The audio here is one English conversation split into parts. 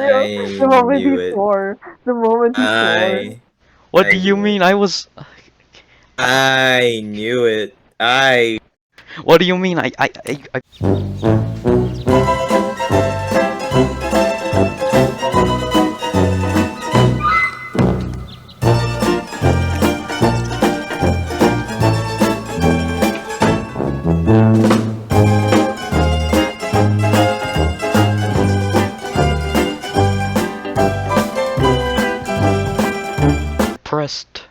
real. I The moment knew he it. swore. The moment he swore. What I do you knew mean? it. I was. I knew it. I What do you mean? I pressed.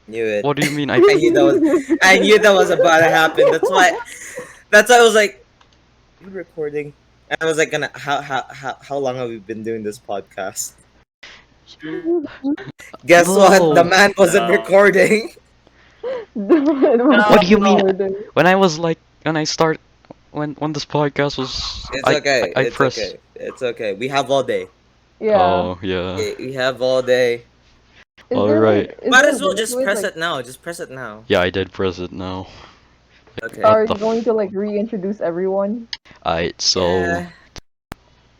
knew it. What do you mean? I knew that was. I knew that was about to happen. That's why. That's why I was like, "You recording?" And I was like, "Gonna how long have we been doing this podcast?" Guess what? The No. man wasn't No. recording. What do you mean? Recording. When I was like, when I start, when this podcast was, It's okay. I It's press. okay. It's okay. We have all day. Yeah. Oh yeah. We have all day. Is All there right. like, is Might there as well a just way, press like, it now. Just press it now. Yeah, I did press it now. Okay. What are the you going to like reintroduce everyone? Alright, so Yeah.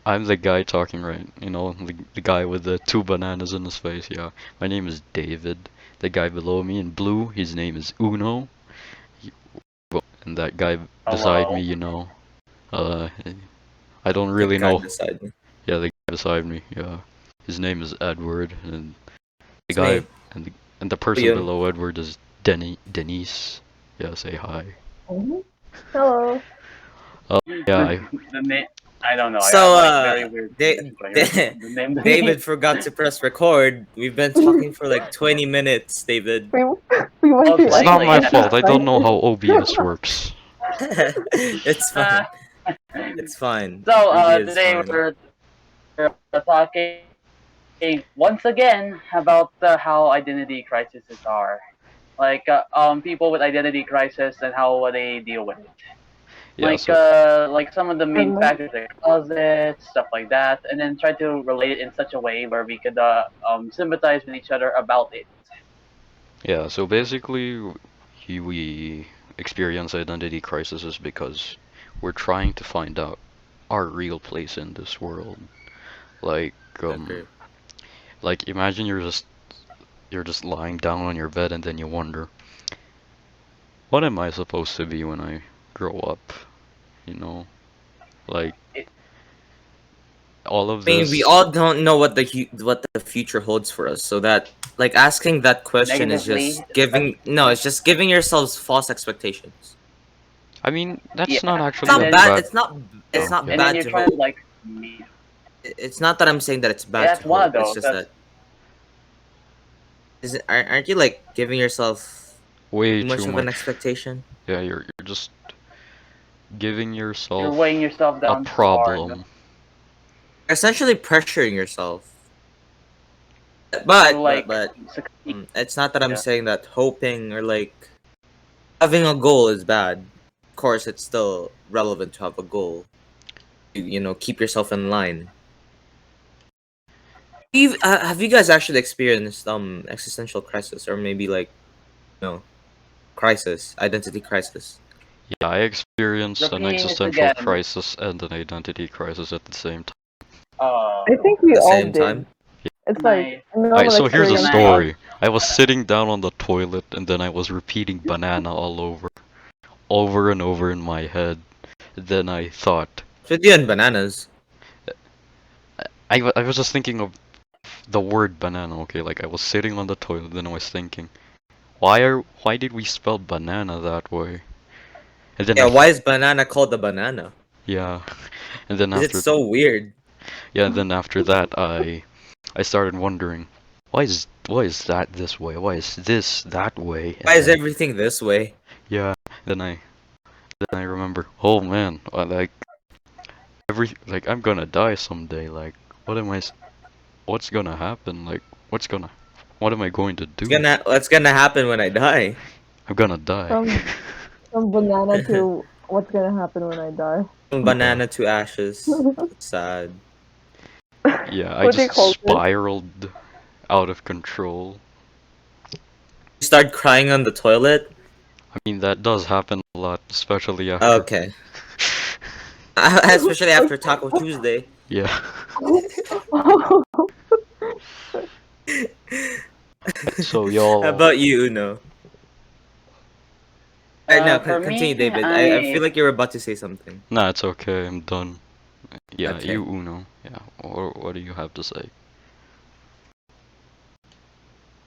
I'm the guy talking, right? You know, the guy with the two bananas in his face. Yeah, my name is David. The guy below me in blue, his name is Uno. He- And that guy beside me, Hello. you know, uh, I don't The really guy know. beside me. Yeah, the guy beside me. Yeah, his name is Edward, and the It's guy me. and the person William. below Edward is Denise. Yeah, say hi. Mhm. Hello. Yeah, I, The name. I don't know. I So, have like very weird Da- names, but the name. David forgot to press record. We've been talking for like 20 minutes, David. We went Most through it's not likely, my yeah. fault. I don't know how OBS works. It's fine. It's fine. So Review is today fine. we're talking once again about how identity crises are. Like people with identity crisis and how they deal with it. Yeah, Like so like some of the main Mhm. factors that cause it, stuff like that, and then try to relate it in such a way where we could sympathize with each other about it. yeah, so basically we experience identity crises because we're trying to find out our real place in this world. Like Okay. like imagine you're just lying down on your bed and then you wonder, what am I supposed to be when I grow up? You know? Like It- all of I mean, we this. all don't know what the future holds for us, so that like asking that question is Negatively, just giving no, it's just giving yourselves false expectations. I mean, that's Yeah. not It's actually not a then- bad. bad. It's not. It's Oh, not yeah. and then bad you're to trying hope. to like meet. It's not that I'm saying that it's bad Yeah, that's to one hope. of It's those. just that aren't you like giving yourself Way too much too of an much. expectation? Yeah, you're just giving You're yourself weighing yourself a down too hard. problem. Essentially pressuring yourself. To, like, But succeed. it's not that I'm Yeah. saying that hoping or like having a goal is bad. Of course, it's still relevant to have a goal. You know, keep yourself in line. Have you guys actually experienced existential crisis or maybe like crisis, identity crisis? Yeah, I experienced an Repeating it existential again. crisis and an identity crisis at the same time. I think we At the all same did. time? It's Nice. like a normal Alright, so here's a experience. story. I was sitting down on the toilet and then I was repeating banana all over and over in my head. Then I thought, With you and bananas. I was just thinking of the word banana, okay? Like I was sitting on the toilet, then I was thinking, why did we spell banana that way? And then Yeah, I why is banana called a banana? yeah, and then Is it after so weird? yeah, and then after that I started wondering, why is that this way? Why is this that way? And Why is then- everything this way? Yeah, then I remember, oh man, like like I'm gonna die someday. Like what's gonna happen? Like what am I going to do? What's gonna happen when I die? I'm gonna die. From banana to what's gonna happen when I die. From banana to ashes. Sad. Yeah, I What do you just call this? spiraled out of control. You start crying on the toilet? I mean, that does happen a lot, especially after. Okay. Especially after Taco Tuesday. Yeah. So How y'all. about you, Uno? No, For me, continue, David. I feel I like you were about to say something. Nah, it's okay. I'm done. Yeah, Okay. you Uno. Yeah. Or what do you have to say?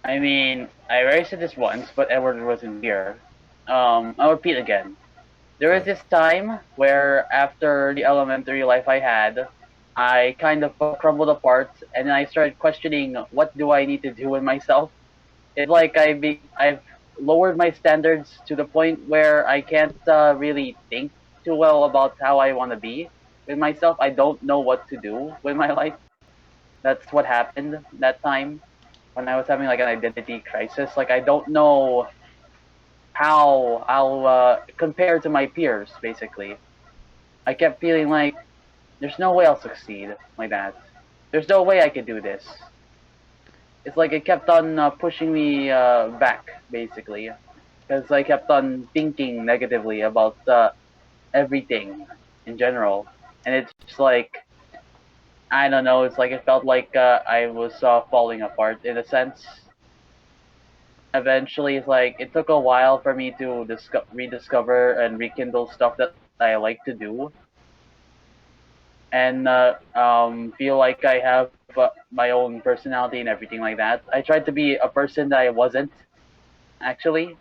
I mean, I already said this once, but Edward wasn't here. I'll repeat again. There was Okay. this time where, after the elementary life I had, I kind of crumbled apart, and then I started questioning what do I need to do with myself. It's like I've lowered my standards to the point where I can't really think too well about how I want to be with myself. I don't know what to do with my life. That's what happened that time when I was having like an identity crisis. Like I don't know how I'll compare to my peers. Basically, I kept feeling like there's no way I'll succeed like that. There's no way I could do this. It's like it kept on pushing me back, basically, because I kept on thinking negatively about everything in general, and it's just like I don't know. It's like it felt like I was falling apart in a sense. Eventually, it's like it took a while for me to rediscover and rekindle stuff that I like to do, and feel like I have my own personality and everything like that. I tried to be a person that I wasn't actually.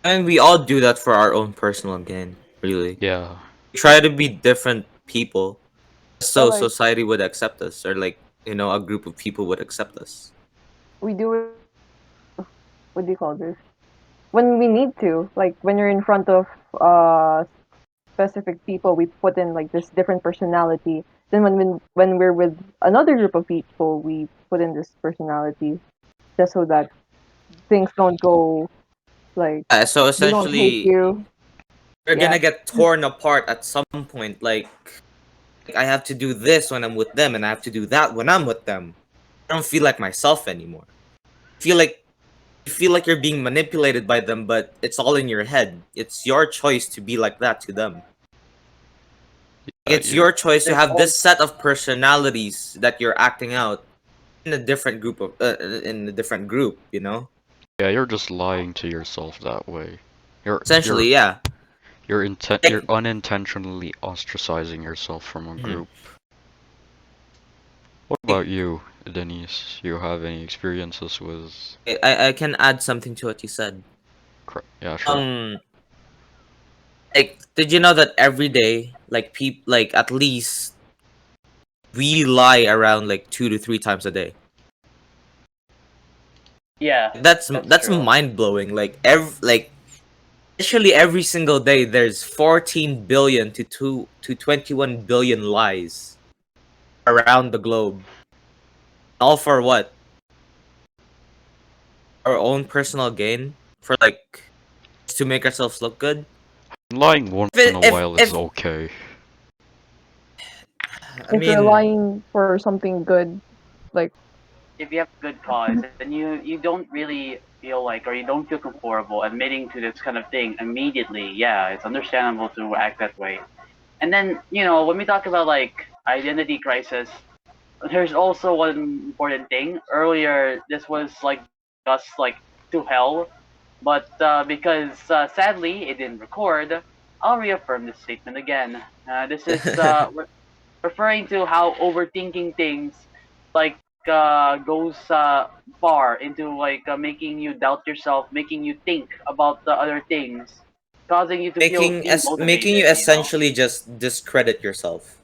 And we all do that for our own personal gain, really. Yeah. We try to be different people But so like society would accept us, or like, a group of people would accept us. we do it. What do you call this? When we need to, like when you're in front of specific people, we put in like this different personality. Then when we're with another group of people, we put in this personality just so that things don't go like So they don't hate essentially, you. we're Yeah. gonna get torn apart at some point. Like, I have to do this when I'm with them, and I have to do that when I'm with them. I don't feel like myself anymore. Feel like you feel like you're being manipulated by them, but it's all in your head. It's your choice to be like that to them. It's You're your choice to There's have all this set of personalities that you're acting out in a different group in a different group. yeah, you're just lying to yourself that way. You're you're Essentially, yeah. you're Like, unintentionally ostracizing yourself from a mhm. group. What about you, Denise? You have any experiences with I can add something to what you said. yeah, sure. Um, like, did you know that every day, like at least we lie around like 2 to 3 times a day? yeah, that's That's true. mind blowing. Literally every single day, there's 14 billion to 21 billion lies around the globe. All for what? Our own personal gain, for like to make ourselves look good. Lying once in a while is If okay. I If you're mean, lying for something good, like If you have a good cause, then you don't really feel like, or you don't feel comfortable admitting to this kind of thing immediately. Yeah, it's understandable to act that way. And then when we talk about like identity crisis, there's also one important thing. Earlier, this was like us like to hell, but because sadly it didn't record, I'll reaffirm this statement again. This is referring to how overthinking things like goes far into like making you doubt yourself, making you think about the other things, causing you to feel making you demotivated. essentially just discredit yourself.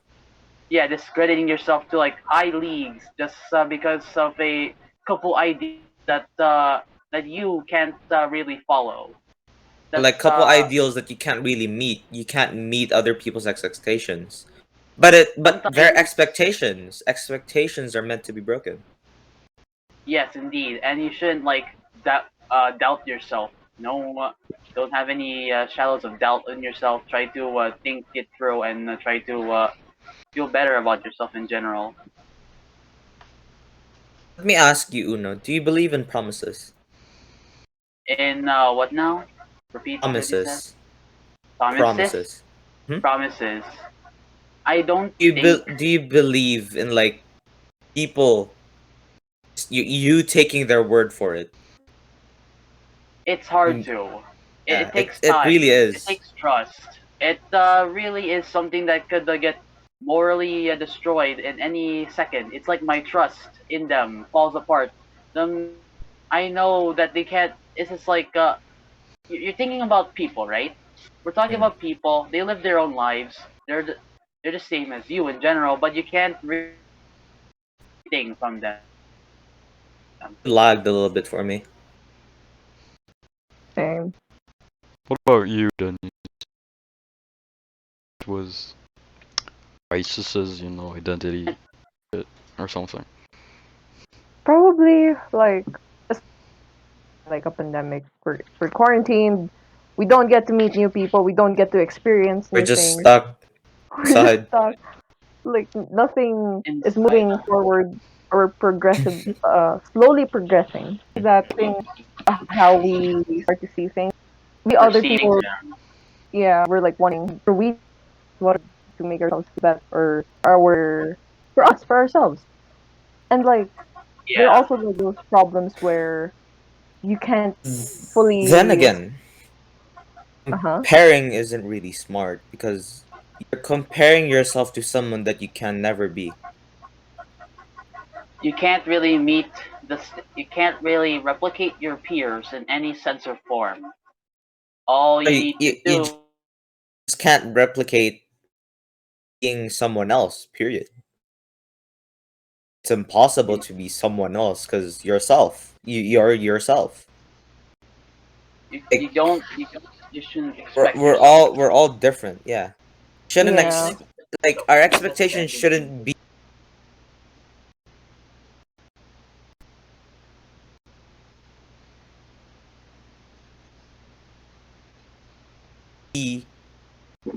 Yeah, discrediting yourself to like high leagues just because of a couple ideas that you can't really follow. Or That's like couple ideals that you can't really meet. You can't meet other people's expectations. But their sometimes. expectations are meant to be broken. Yes, indeed, and you shouldn't like doubt yourself. No, don't have any shadows of doubt in yourself. Try to think it through and try to feel better about yourself in general. Let me ask you, Uno, do you believe in promises? In what now? Repeat what you said. Promises. Promises. Promises. Hmm? Promises. I don't Do you think do you believe in like people you taking their word for it? it's hard Mm, to. It Yeah, takes it really time. It is. takes trust. It really is something that could get morally destroyed in any second. It's like my trust in them falls apart. Them, I know that they can't. It's just like you're thinking about people, right? We're talking Mm. about people. They live their own lives. They're the same as you in general, but you can't really think from them. Lagged a little bit for me. Same. What about you, Denny? It was ISIS's, identity shit or something. Probably like a pandemic. We're quarantined. We don't get to meet new people. We don't get to experience We're new just things. stuck We're just inside. stuck. Like nothing is Inside. moving forward or progressive. Slowly progressing. That thing, how we start to see things. The other Perceiving people, them. yeah, we're like wanting. Or we want to make ourselves better, or our for ourselves. And like there are Yeah. also like those problems where you can't Then fully. again, Uh huh. comparing isn't really smart because you're comparing yourself to someone that you can never be. You can't really meet you can't really replicate your peers in any sense or form. All So you need to you do, just can't replicate being someone else, period. It's impossible to be someone else because yourself. You're yourself. you Like don't you shouldn't expect we're all different, yeah. Shouldn't Yeah. like our expectations shouldn't be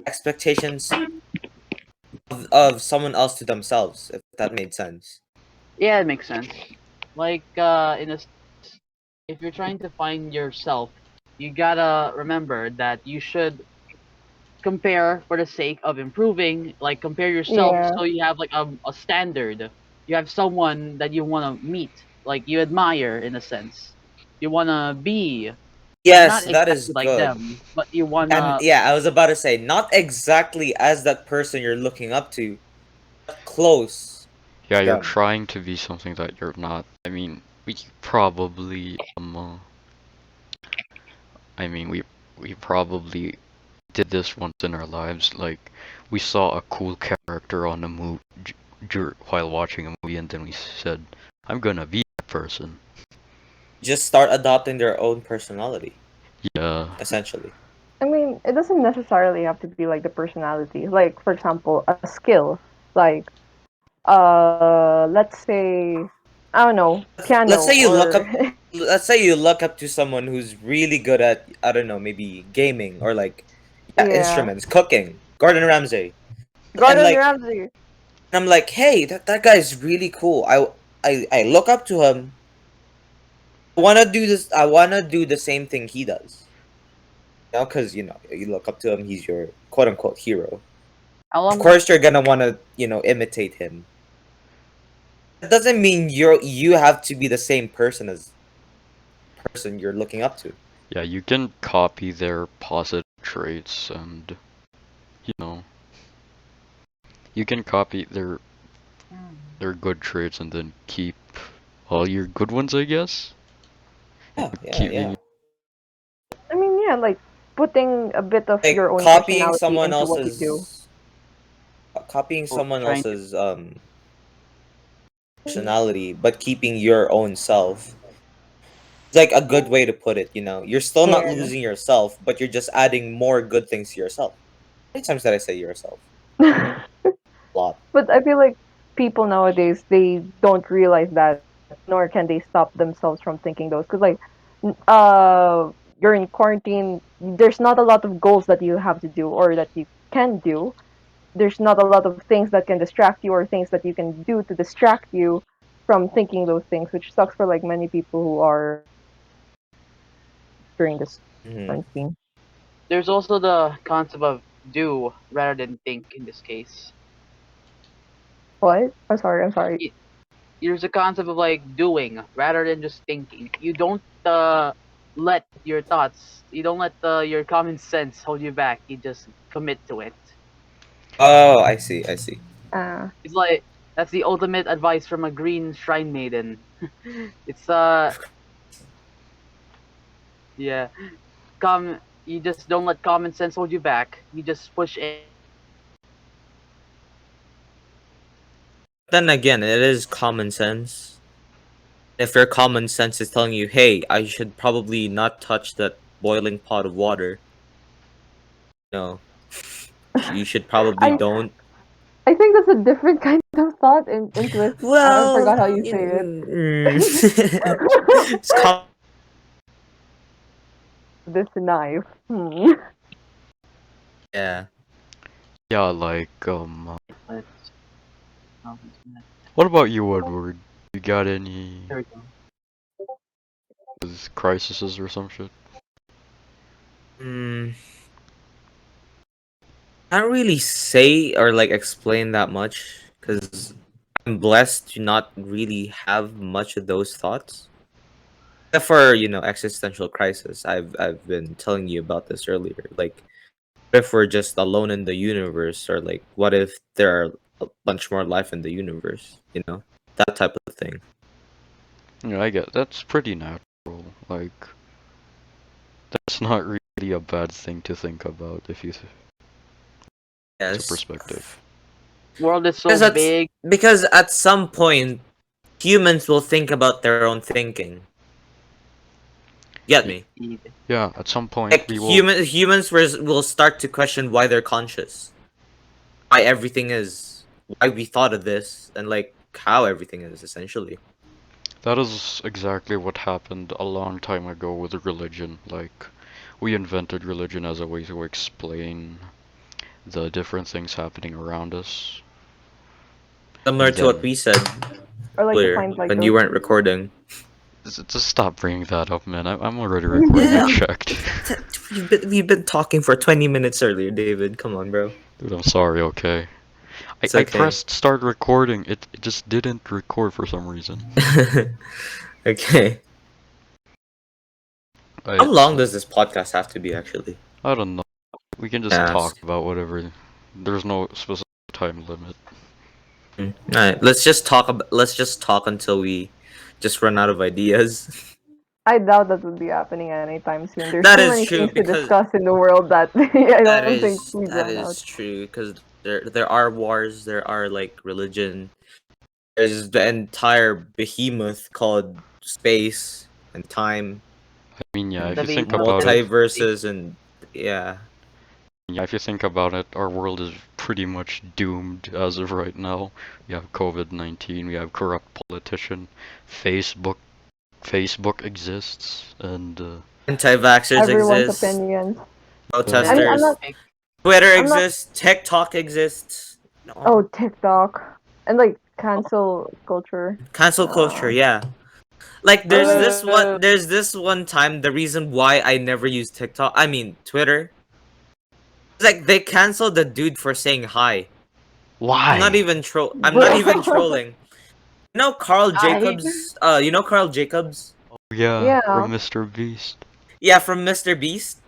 expectations of someone else to themselves, if that made sense. Yeah, it makes sense. Like if you're trying to find yourself, you gotta remember that you should compare for the sake of improving. Like compare yourself Yeah. so you have like a standard. You have someone that you wanna meet, like you admire in a sense. You wanna be Yes, not that is exactly like good. them, but you And wanna. yeah, I was about to say, not exactly as that person you're looking up to, but close Yeah, to you're them. trying to be something that you're not. We probably did this once in our lives. Like, we saw a cool character on a movie while watching a movie, and then we said, "I'm gonna be that person." Just start adopting their own personality, Yeah, essentially. I mean, it doesn't necessarily have to be like the personality. Like, for example, a skill. Like, let's say, I don't know, Let's piano say you look or up let's say you look up to someone who's really good at, I don't know, maybe gaming or like, yeah, yeah, instruments, cooking, Gordon Ramsay. And Gordon like Ramsay. I'm like, "Hey, that guy's really cool. I look up to him. I want to do this. I want to do the same thing he does." Cuz you look up to him, he's your quote unquote hero. How Of long? course you're going to want to, imitate him. That doesn't mean you have to be the same person as person you're looking up to. yeah, you can copy their positive traits, and you know, you can copy their good traits and then keep all your good ones, I guess. Yeah, yeah, Keep yeah. I mean, yeah, like putting a bit of your Like own personality into what you do. copying someone Trying to. else's personality but keeping your own self. It's like a good way to put it. You're still not Yeah. losing yourself, but you're just adding more good things to yourself. How many times did I say yourself? A lot. But I feel like people nowadays they don't realize that, nor can they stop themselves from thinking those. Because like, you're in quarantine. There's not a lot of goals that you have to do or that you can do. There's not a lot of things that can distract you or things that you can do to distract you from thinking those things, which sucks for like many people who are during this Hmm. quarantine. There's also the concept of do rather than think in this case. What? I'm sorry. I'm sorry. There's a concept of like doing rather than just thinking. You don't let your thoughts, you don't let your common sense hold you back. You just commit to it. Oh, I see. I see. It's like that's the ultimate advice from a green shrine maiden. It's yeah, you just don't let common sense hold you back. You just push it. Then again, it is common sense. If your common sense is telling you, "Hey, I should probably not touch that boiling pot of water," no, you should probably I don't. I think that's a different kind of thought in Twist. I Well, forgot how you say it. it's com- This knife. Hmm. yeah. Yeah, like what about you, Edward? You got any There we go. crises or some shit? Mm, can't really say or like explain that much because I'm blessed to not really have much of those thoughts. Except for existential crisis. I've been telling you about this earlier. Like, what if we're just alone in the universe, or like, what if there are a bunch more life in the universe? That type of thing. Yeah, I get that's pretty natural. Like, that's not really a bad thing to think about if you it's a Yes, perspective. World is so because big. at some point humans will think about their own thinking. Get me? Yeah, at some point Like we will. humans will start to question why they're conscious, why everything is, why we thought of this, and like how everything is essentially. That is exactly what happened a long time ago with religion. Like, we invented religion as a way to explain the different things happening around us. Similar And to what then, we said Or like to earlier find like when those. you weren't recording. just stop bringing that up, man. I'm already recording. I checked. We've been talking for 20 minutes earlier, David. Come on, bro. Dude, I'm sorry, okay? It's I okay. pressed start recording. It just didn't record for some reason. Okay. How I, long does this podcast have to be, actually? I don't know. We can just talk Ask. about whatever. There's no specific time limit. Alright, let's just talk until we just run out of ideas. I doubt that would be happening anytime soon. There's That too is many true things to because discuss in the world that I that don't think is we'd that run out. is true because there are wars, there are like religion, there's the entire behemoth called space and time, I mean, yeah, if The you think behemoth about it, is multiverses, and yeah. yeah, if you think about it, our world is pretty much doomed as of right now. We have COVID-19, we have corrupt politician, Facebook, Facebook exists, and Anti-vaxxers Everyone's exist, opinions. I mean, I'm protesters, not. Twitter I'm not. exists, TikTok exists. Oh, TikTok and like cancel culture. Cancel culture, yeah. Like uh, there's this one time the reason why I never use TikTok, I mean Twitter. It's like they canceled the dude for saying hi. why? I'm not even trolling. Carl I Jacobs? Carl Jacobs? Oh yeah, Yeah. from Mr. Beast. Yeah, from Mr. Beast.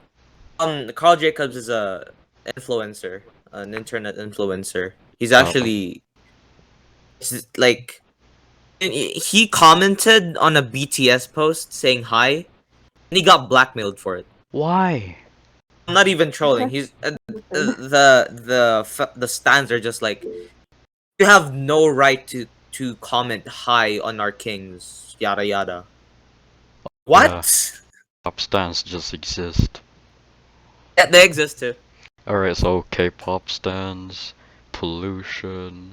Carl Jacobs is a influencer, an internet influencer. He's Oh, actually like he commented on a BTS post saying hi, and he got blackmailed for it. why? I'm not even trolling. He's the stands are just like, you have no right to comment hi on our kings, yada yada. Yeah, What? pop stans just exist. Yeah, they exist too. Alright, so K-pop stands, pollution.